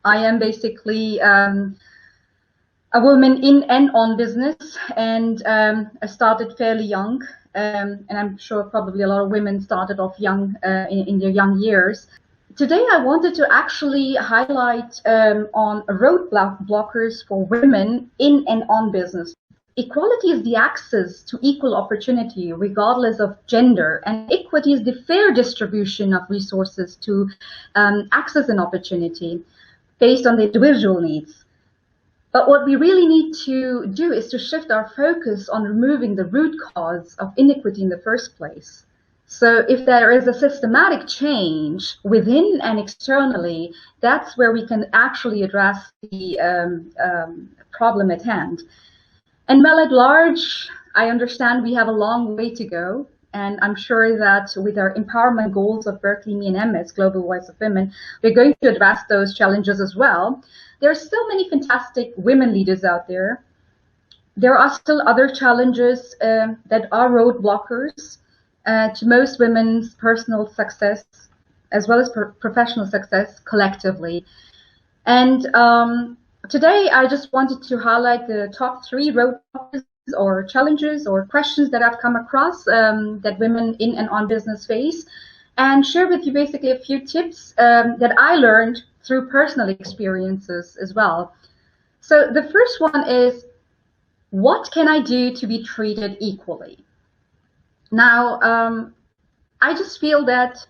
I am basically a woman in and on business, and I started fairly young, and I'm sure probably a lot of women started off young in their young years. Today, I wanted to actually highlight on roadblockers for women in and on business. Equality is the access to equal opportunity, regardless of gender, and equity is the fair distribution of resources to access an opportunity based on the individual needs. But what we really need to do is to shift our focus on removing the root cause of inequity in the first place. So if there is a systematic change within and externally, that's where we can actually address the problem at hand. And well, at large, I understand we have a long way to go. And I'm sure that with our empowerment goals of BerkeleyME and MS, Global Voice of Women, we're going to address those challenges as well. There are still many fantastic women leaders out there. There are still other challenges that are roadblockers to most women's personal success, as well as professional success collectively. And today, I just wanted to highlight the top 3 roadblockers or challenges or questions that I've come across that women in and on business face, and share with you basically a few tips that I learned through personal experiences as well. So the first one is, what can I do to be treated equally? Now, I just feel that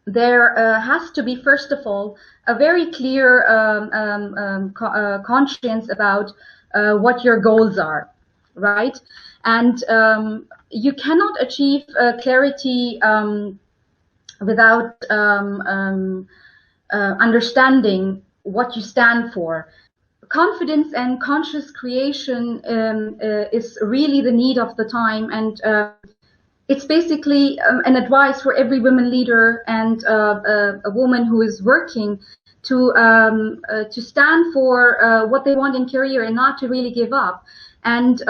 there has to be, first of all, a very clear conscience about what your goals are, right? And you cannot achieve clarity without understanding what you stand for. Confidence and conscious creation is really the need of the time, and it's basically an advice for every woman leader and a woman who is working to stand for what they want in career and not to really give up, and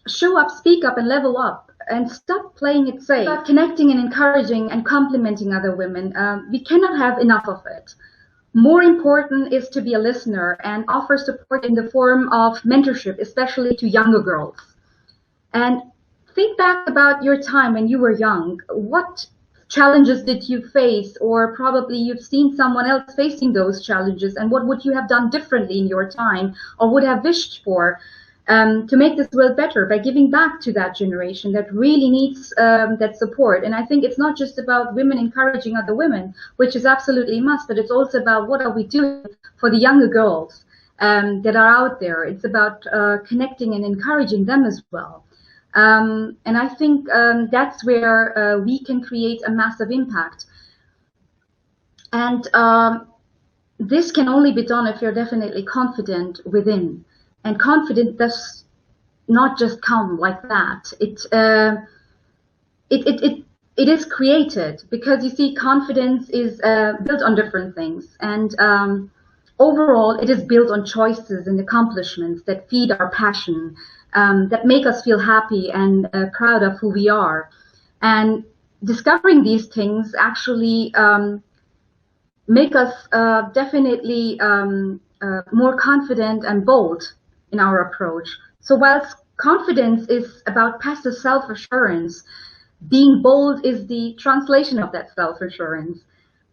show up, speak up, and level up, and stop playing it safe. Start connecting and encouraging and complimenting other women. We cannot have enough of it. More important is to be a listener and offer support in the form of mentorship, especially to younger girls. And think back about your time when you were young. What challenges did you face? Or probably you've seen someone else facing those challenges, and what would you have done differently in your time, or would have wished for to make this world better by giving back to that generation that really needs that support. And I think it's not just about women encouraging other women, which is absolutely a must, but it's also about what are we doing for the younger girls that are out there. It's about connecting and encouraging them as well. And I think that's where we can create a massive impact. And this can only be done if you're definitely confident within. And confidence does not just come like that. It is created, because you see, confidence is built on different things. And overall, it is built on choices and accomplishments that feed our passion, that make us feel happy and proud of who we are. And discovering these things actually make us definitely more confident and bold in our approach. So whilst confidence is about passive self-assurance, being bold is the translation of that self-assurance.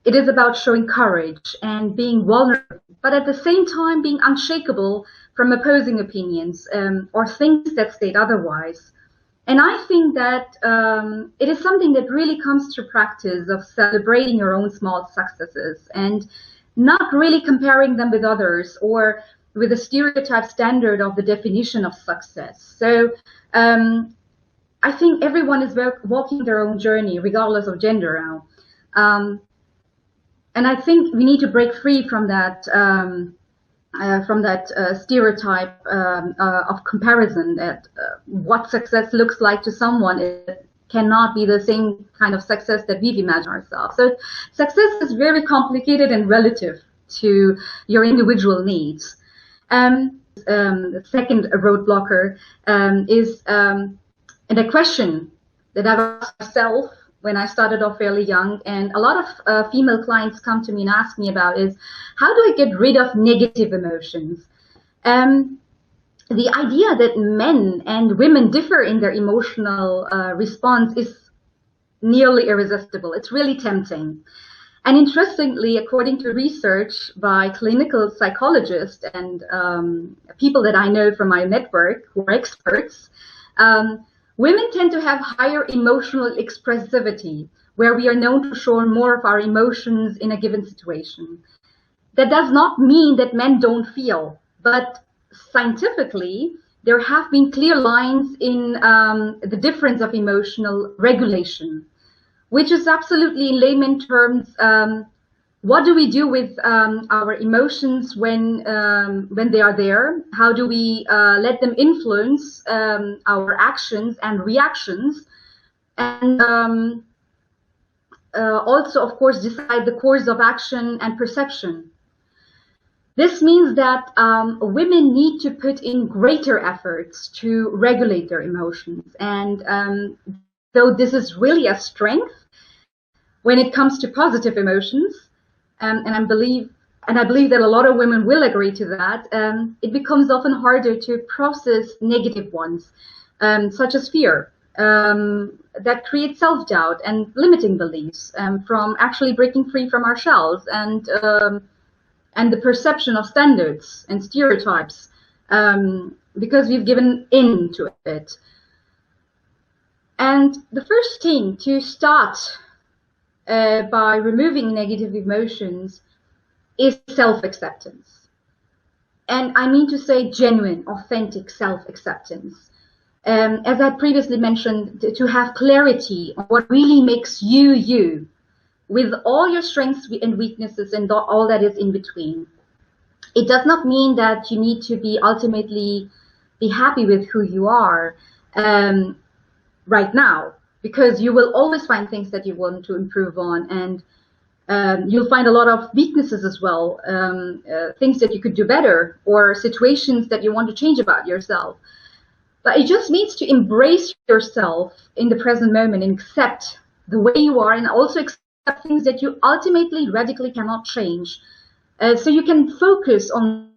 It is about showing courage and being vulnerable, but at the same time being unshakable from opposing opinions or things that state otherwise. And I think that it is something that really comes through practice of celebrating your own small successes and not really comparing them with others or with a stereotype standard of the definition of success. So I think everyone is walking their own journey, regardless of gender now. And I think we need to break free from that stereotype of comparison, that what success looks like to someone it cannot be the same kind of success that we've imagined ourselves. So success is very complicated and relative to your individual needs. The second roadblocker is and a question that I've asked myself when I started off fairly young, and a lot of female clients come to me and ask me about is, how do I get rid of negative emotions? The idea that men and women differ in their emotional response is nearly irresistible. It's really tempting. And interestingly, according to research by clinical psychologists and people that I know from my network who are experts, women tend to have higher emotional expressivity, where we are known to show more of our emotions in a given situation. That does not mean that men don't feel, but scientifically, there have been clear lines in the difference of emotional regulation, which is absolutely, in layman terms, what do we do with our emotions when they are there? How do we let them influence our actions and reactions? And also, of course, decide the course of action and perception. This means that women need to put in greater efforts to regulate their emotions. And though this is really a strength when it comes to positive emotions, and I believe that a lot of women will agree to that, it becomes often harder to process negative ones, such as fear, that create self-doubt and limiting beliefs, from actually breaking free from our shells and the perception of standards and stereotypes, because we've given in to it. And the first thing to start by removing negative emotions is self-acceptance. And I mean to say genuine, authentic self-acceptance. As I previously mentioned, to have clarity on what really makes you, you, with all your strengths and weaknesses and all that is in between. It does not mean that you need to ultimately be happy with who you are right now, because you will always find things that you want to improve on, and you'll find a lot of weaknesses as well, things that you could do better, or situations that you want to change about yourself. But it just means to embrace yourself in the present moment and accept the way you are, and also accept things that you ultimately radically cannot change, so you can focus on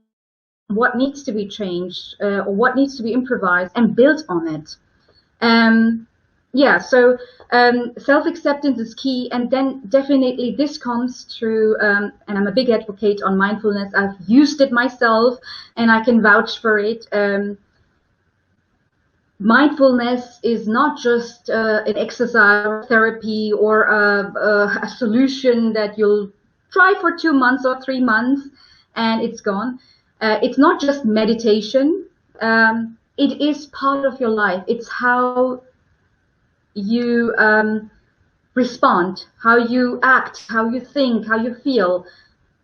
what needs to be changed, or what needs to be improvised, and build on it. So self-acceptance is key, and then definitely this comes through, and I'm a big advocate on mindfulness. I've used it myself and I can vouch for it. Mindfulness is not just an exercise or therapy or a solution that you'll try for 2 months or 3 months and it's gone. It's not just meditation. It is part of your life. It's how you respond, how you act, how you think, how you feel,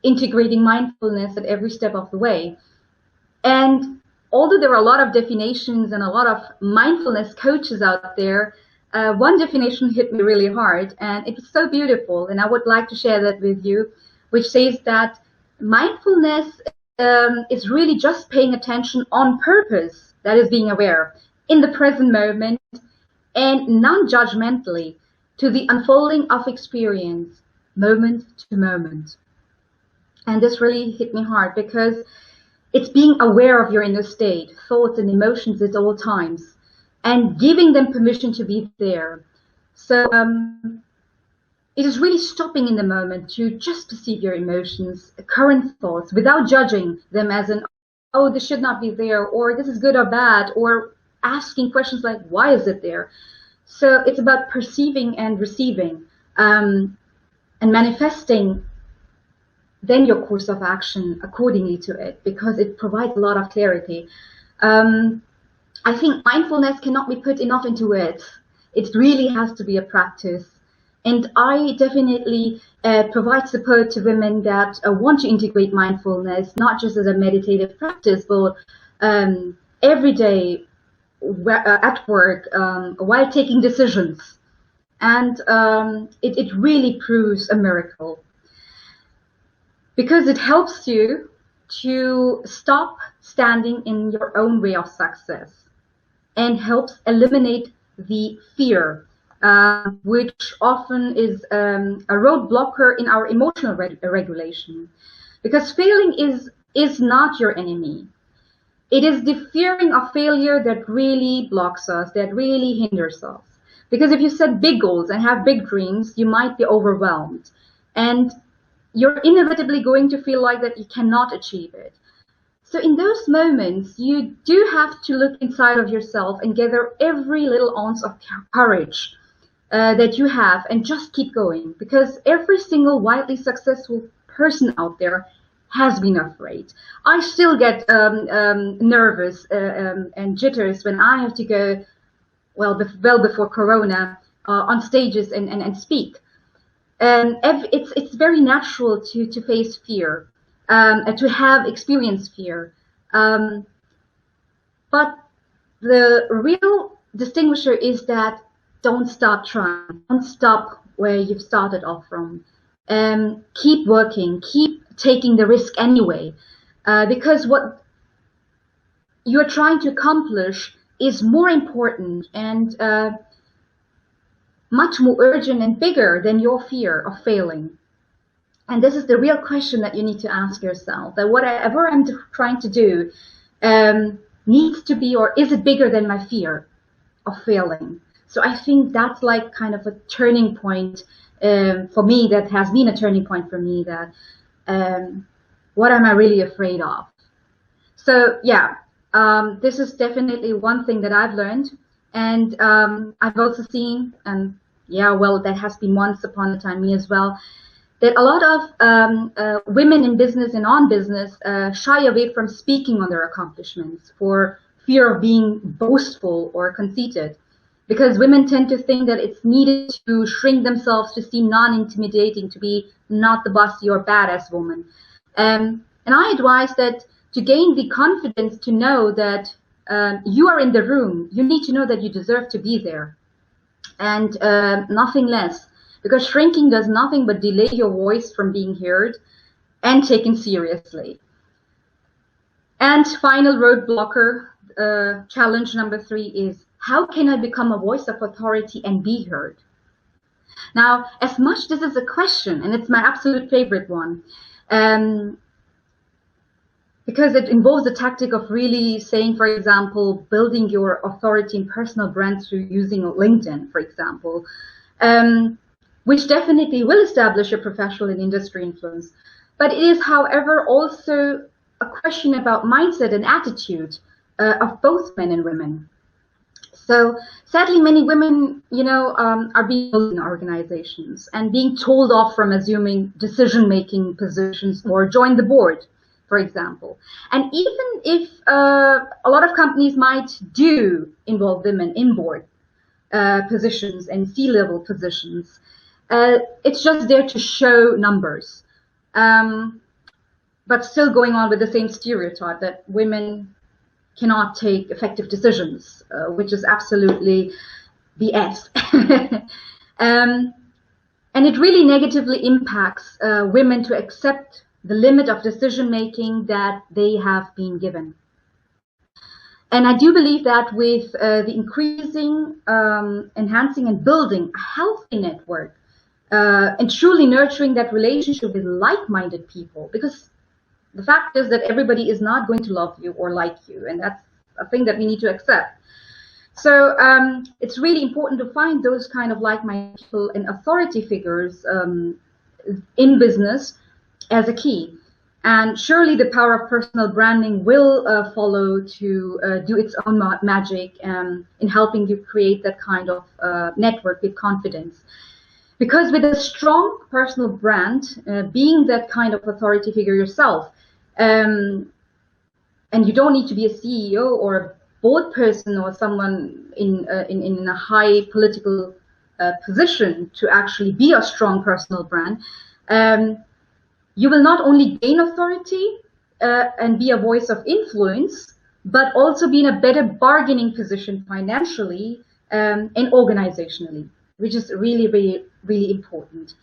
integrating mindfulness at every step of the way. And although there are a lot of definitions and a lot of mindfulness coaches out there, one definition hit me really hard, and it was so beautiful, and I would like to share that with you, which says that mindfulness is really just paying attention on purpose, that is being aware, in the present moment, and non-judgmentally to the unfolding of experience, moment to moment. And this really hit me hard, because it's being aware of your inner state, thoughts and emotions at all times, and giving them permission to be there. So it is really stopping in the moment to just perceive your emotions, current thoughts, without judging them as an, oh, this should not be there, or this is good or bad, or asking questions like, why is it there? So it's about perceiving and receiving, and manifesting then your course of action accordingly to it, because it provides a lot of clarity. I think mindfulness cannot be put enough into it. It really has to be a practice. And I definitely provide support to women that want to integrate mindfulness, not just as a meditative practice, but every day at work, while taking decisions. And it really proves a miracle, because it helps you to stop standing in your own way of success and helps eliminate the fear which often is a roadblocker in our emotional regulation. Because failing is not your enemy. It is the fearing of failure that really blocks us, that really hinders us. Because if you set big goals and have big dreams, you might be overwhelmed. And you're inevitably going to feel like that you cannot achieve it. So in those moments, you do have to look inside of yourself and gather every little ounce of courage that you have and just keep going. Because every single wildly successful person out there has been afraid. I still get nervous and jitters when I have to go, well before Corona, on stages and speak. It's very natural to face fear, to have experienced fear. But the real distinguisher is that don't stop trying, don't stop where you've started off from. Keep working, keep taking the risk anyway, because what you're trying to accomplish is more important and much more urgent and bigger than your fear of failing. And this is the real question that you need to ask yourself, that whatever I'm trying to do needs to be, or is it bigger than my fear of failing? So I think that's like kind of a turning point for me, that has been a turning point for me, that what am I really afraid of? So yeah, this is definitely one thing that I've learned. And I've also seen, and yeah, well, that has been once upon a time me as well, that a lot of women in business and on business shy away from speaking on their accomplishments for fear of being boastful or conceited. Because women tend to think that it's needed to shrink themselves to seem non-intimidating, to be not the bossy or badass woman. And I advise that to gain the confidence to know that you are in the room, you need to know that you deserve to be there, and nothing less. Because shrinking does nothing but delay your voice from being heard and taken seriously. And final roadblocker, challenge number 3 is, how can I become a voice of authority and be heard? Now, as much this is a question, and it's my absolute favorite one, because it involves the tactic of really saying, for example, building your authority and personal brand through using LinkedIn, for example, which definitely will establish your professional and industry influence. But it is, however, also a question about mindset and attitude of both men and women. So sadly, many women, are being bullied in organizations and being told off from assuming decision-making positions or join the board, for example. And even if a lot of companies might do involve women in board positions and C-level positions, it's just there to show numbers, but still going on with the same stereotype that women cannot take effective decisions, which is absolutely BS. And it really negatively impacts women to accept the limit of decision making that they have been given. And I do believe that with the increasing, enhancing and building a healthy network, and truly nurturing that relationship with like-minded people, because the fact is that everybody is not going to love you or like you, and that's a thing that we need to accept. So it's really important to find those kind of like-minded people and authority figures in business as a key. And surely the power of personal branding will follow to do its own magic in helping you create that kind of network with confidence. Because with a strong personal brand, being that kind of authority figure yourself, and you don't need to be a CEO or a board person or someone in a high political position to actually be a strong personal brand, you will not only gain authority and be a voice of influence, but also be in a better bargaining position financially and organizationally, which is really, really, really important.